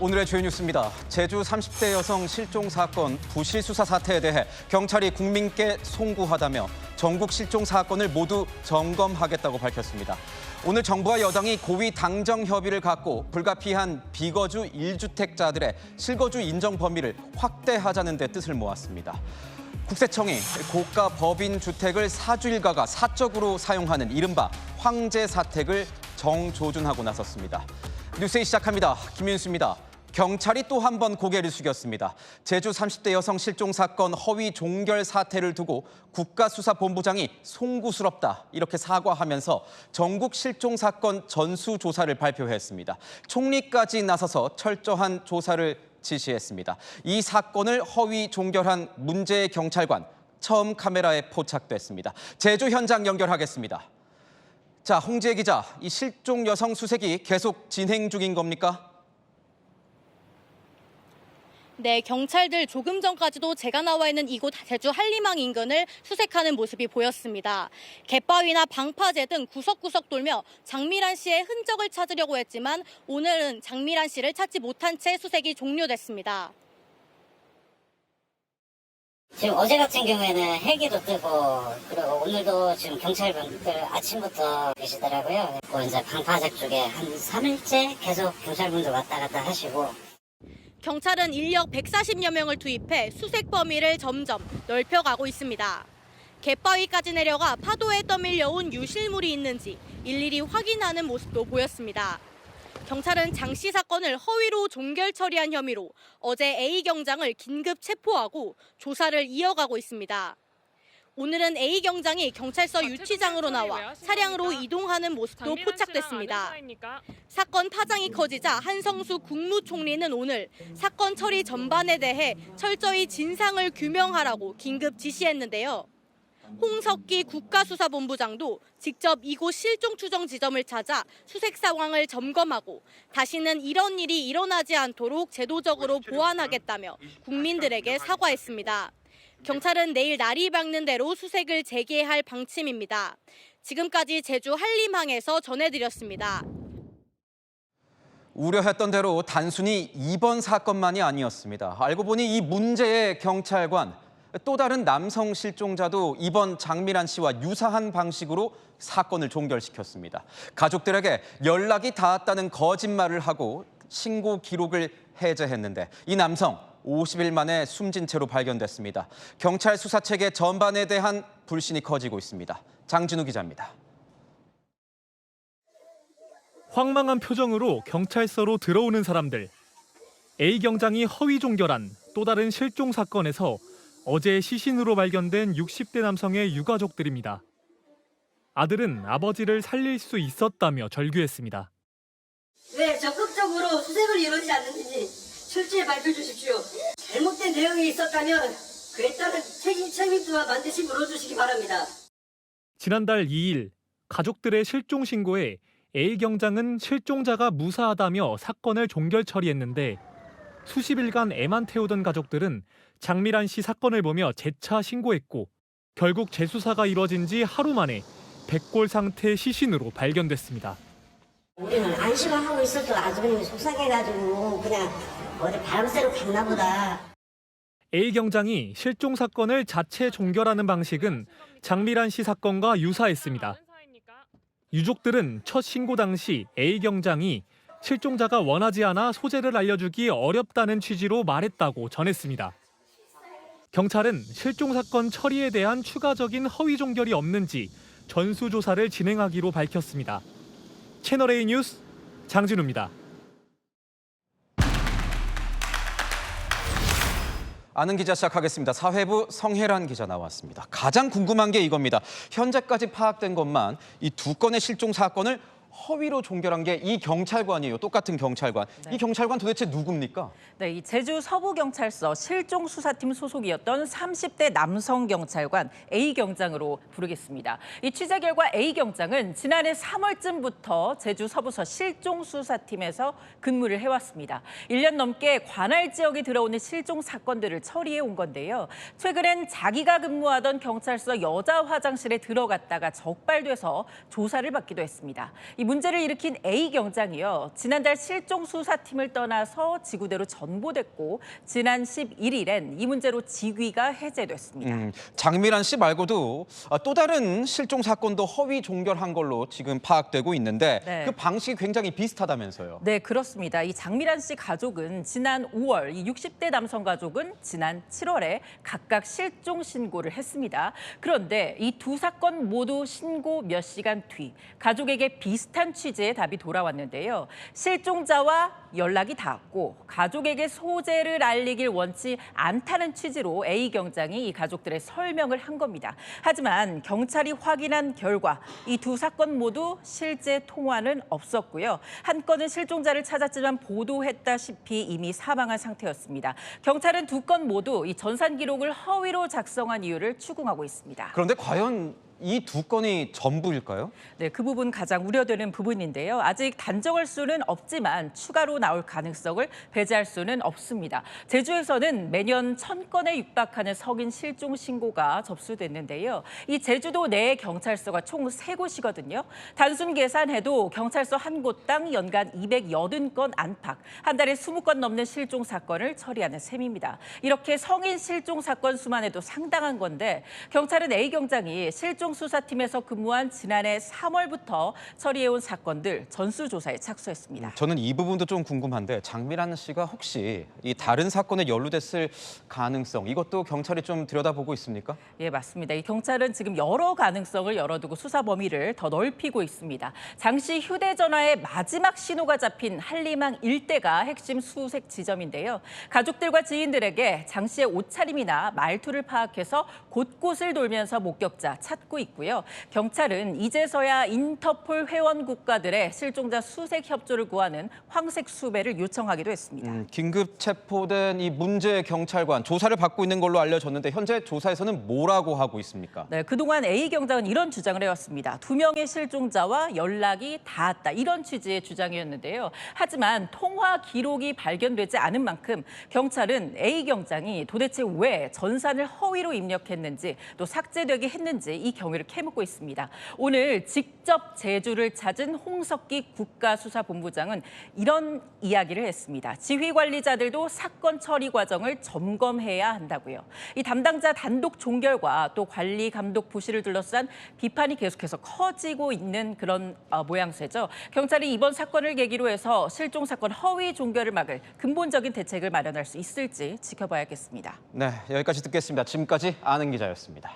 오늘의 주요 뉴스입니다. 제주 30대 여성 실종 사건 부실 수사 사태에 대해 경찰이 국민께 송구하다며 전국 실종 사건을 모두 점검하겠다고 밝혔습니다. 오늘 정부와 여당이 고위 당정 협의를 갖고 불가피한 비거주 1주택자들의 실거주 인정 범위를 확대하자는 데 뜻을 모았습니다. 국세청이 고가 법인 주택을 사주 일가가 사적으로 사용하는 이른바 황제 사택을 정조준하고 나섰습니다. 뉴스에 시작합니다. 김윤수입니다. 경찰이 또 한 번 고개를 숙였습니다. 제주 30대 여성 실종 사건 허위 종결 사태를 두고 국가수사본부장이 송구스럽다 이렇게 사과하면서 전국 실종 사건 전수조사를 발표했습니다. 총리까지 나서서 철저한 조사를 지시했습니다. 이 사건을 허위 종결한 문제의 경찰관 처음 카메라에 포착됐습니다. 제주 현장 연결하겠습니다. 자, 홍지혜 기자, 이 실종 여성 수색이 계속 진행 중인 겁니까? 네, 경찰들 조금 전까지도 제가 나와 있는 이곳 제주 한림항 인근을 수색하는 모습이 보였습니다. 갯바위나 방파제 등 구석구석 돌며 장미란 씨의 흔적을 찾으려고 했지만 오늘은 장미란 씨를 찾지 못한 채 수색이 종료됐습니다. 지금 어제 같은 경우에는 헬기도 뜨고 그리고 오늘도 지금 경찰분들 아침부터 계시더라고요. 그리고 이제 방파제 쪽에 한 3일째 계속 경찰분들 왔다 갔다 하시고 경찰은 인력 140여 명을 투입해 수색 범위를 점점 넓혀가고 있습니다. 갯바위까지 내려가 파도에 떠밀려온 유실물이 있는지 일일이 확인하는 모습도 보였습니다. 경찰은 장 씨 사건을 허위로 종결 처리한 혐의로 어제 A 경장을 긴급 체포하고 조사를 이어가고 있습니다. 오늘은 A 경장이 경찰서 유치장으로 나와 차량으로 이동하는 모습도 포착됐습니다. 사건 파장이 커지자 한성수 국무총리는 오늘 사건 처리 전반에 대해 철저히 진상을 규명하라고 긴급 지시했는데요. 홍석기 국가수사본부장도 직접 이곳 실종 추정 지점을 찾아 수색 상황을 점검하고 다시는 이런 일이 일어나지 않도록 제도적으로 보완하겠다며 국민들에게 사과했습니다. 경찰은 내일 날이 밝는 대로 수색을 재개할 방침입니다. 지금까지 제주 한림항에서 전해드렸습니다. 우려했던 대로 단순히 이번 사건만이 아니었습니다. 알고 보니 이 문제의 경찰관, 또 다른 남성 실종자도 이번 장미란 씨와 유사한 방식으로 사건을 종결시켰습니다. 가족들에게 연락이 닿았다는 거짓말을 하고 신고 기록을 해제했는데 이 남성 50일 만에 숨진 채로 발견됐습니다. 경찰 수사 체계 전반에 대한 불신이 커지고 있습니다. 장진우 기자입니다. 황망한 표정으로 경찰서로 들어오는 사람들. A 경장이 허위 종결한 또 다른 실종 사건에서 어제 시신으로 발견된 60대 남성의 유가족들입니다. 아들은 아버지를 살릴 수 있었다며 절규했습니다. 왜 적극적으로 수색을 이루지 않는지 철저히 밝혀 주십시오. 잘못된 내용이 있었다면 그에 따른 책임 또한 반드시 물어주시기 바랍니다. 지난달 2일 가족들의 실종 신고에 A 경장은 실종자가 무사하다며 사건을 종결 처리했는데 수십 일간 애만 태우던 가족들은 장미란 씨 사건을 보며 재차 신고했고 결국 재수사가 이뤄진 지 하루 만에 백골 상태 시신으로 발견됐습니다. 우리는 안심을 하고 있어도 아주 그냥 속상해가지고 그냥 어디 바람 쐬러 갔나 보다. A 경장이 실종 사건을 자체 종결하는 방식은 장미란 씨 사건과 유사했습니다. 유족들은 첫 신고 당시 A 경장이 실종자가 원하지 않아 소재를 알려주기 어렵다는 취지로 말했다고 전했습니다. 경찰은 실종 사건 처리에 대한 추가적인 허위 종결이 없는지 전수조사를 진행하기로 밝혔습니다. 채널A 뉴스 장진우입니다. 아는 기자 시작하겠습니다. 사회부 성혜란 기자 나왔습니다. 가장 궁금한 게 이겁니다. 현재까지 파악된 것만 이 두 건의 실종 사건을 허위로 종결한 게 이 경찰관이에요. 똑같은 경찰관. 네. 이 경찰관 도대체 누굽니까? 네, 이 제주 서부경찰서 실종수사팀 소속이었던 30대 남성 경찰관 A 경장으로 부르겠습니다. 이 취재 결과 A 경장은 지난해 3월쯤부터 제주 서부서 실종수사팀에서 근무를 해왔습니다. 1년 넘게 관할 지역에 들어오는 실종 사건들을 처리해 온 건데요. 최근엔 자기가 근무하던 경찰서 여자 화장실에 들어갔다가 적발돼서 조사를 받기도 했습니다. 이 이 문제를 일으킨 A 경장이요. 지난달 실종 수사팀을 떠나서 지구대로 전보됐고 지난 11일엔 이 문제로 직위가 해제됐습니다. 장미란 씨 말고도 또 다른 실종 사건도 허위 종결한 걸로 지금 파악되고 있는데 네. 그 방식이 굉장히 비슷하다면서요. 네, 그렇습니다. 이 장미란 씨 가족은 지난 5월, 이 60대 남성 가족은 지난 7월에 각각 실종 신고를 했습니다. 그런데 이 두 사건 모두 신고 몇 시간 뒤 가족에게 비슷한 취지의 답이 돌아왔는데요. 실종자와 연락이 닿았고 가족에게 소재를 알리길 원치 않다는 취지로 A 경장이 이 가족들의 설명을 한 겁니다. 하지만 경찰이 확인한 결과 이 두 사건 모두 실제 통화는 없었고요. 한 건은 실종자를 찾았지만 보도했다시피 이미 사망한 상태였습니다. 경찰은 두 건 모두 이 전산 기록을 허위로 작성한 이유를 추궁하고 있습니다. 그런데 과연 이 두 건이 전부일까요? 네, 그 부분 가장 우려되는 부분인데요. 아직 단정할 수는 없지만 추가로 나올 가능성을 배제할 수는 없습니다. 제주에서는 매년 1000건에 육박하는 성인 실종 신고가 접수됐는데요. 이 제주도 내 경찰서가 총 3곳이거든요. 단순 계산해도 경찰서 한 곳당 연간 280건 안팎, 한 달에 20건 넘는 실종 사건을 처리하는 셈입니다. 이렇게 성인 실종 사건 수만 해도 상당한 건데 경찰은 A 경장이 실종 수사팀에서 근무한 지난해 3월부터 처리해온 사건들 전수조사에 착수했습니다. 저는 이 부분도 좀 궁금한데 장미란 씨가 혹시 이 다른 사건에 연루됐을 가능성 이것도 경찰이 좀 들여다보고 있습니까? 예, 맞습니다. 이 경찰은 지금 여러 가능성을 열어두고 수사 범위를 더 넓히고 있습니다. 장 씨 휴대전화의 마지막 신호가 잡힌 한림항 일대가 핵심 수색 지점인데요. 가족들과 지인들에게 장 씨의 옷차림이나 말투를 파악해서 곳곳을 돌면서 목격자 찾고 있고요. 경찰은 이제서야 인터폴 회원 국가들의 실종자 수색 협조를 구하는 황색 수배를 요청하기도 했습니다. 긴급 체포된 이 문제 경찰관 조사를 받고 있는 걸로 알려졌는데 현재 조사에서는 뭐라고 하고 있습니까? 네, 그동안 A 경장은 이런 주장을 해왔습니다. 2명의 실종자와 연락이 닿았다. 이런 취지의 주장이었는데요. 하지만 통화 기록이 발견되지 않은 만큼 경찰은 A 경장이 도대체 왜 전산을 허위로 입력했는지 또 삭제되게 했는지 이 경위를 캐묻고 있습니다. 오늘 직접 제주를 찾은 홍석기 국가수사본부장은 이런 이야기를 했습니다. 지휘관리자들도 사건 처리 과정을 점검해야 한다고요. 이 담당자 단독 종결과 또 관리 감독 부실을 둘러싼 비판이 계속해서 커지고 있는 그런 모양새죠. 경찰이 이번 사건을 계기로 해서 실종 사건 허위 종결을 막을 근본적인 대책을 마련할 수 있을지 지켜봐야겠습니다. 네, 여기까지 듣겠습니다. 지금까지 아는 기자였습니다.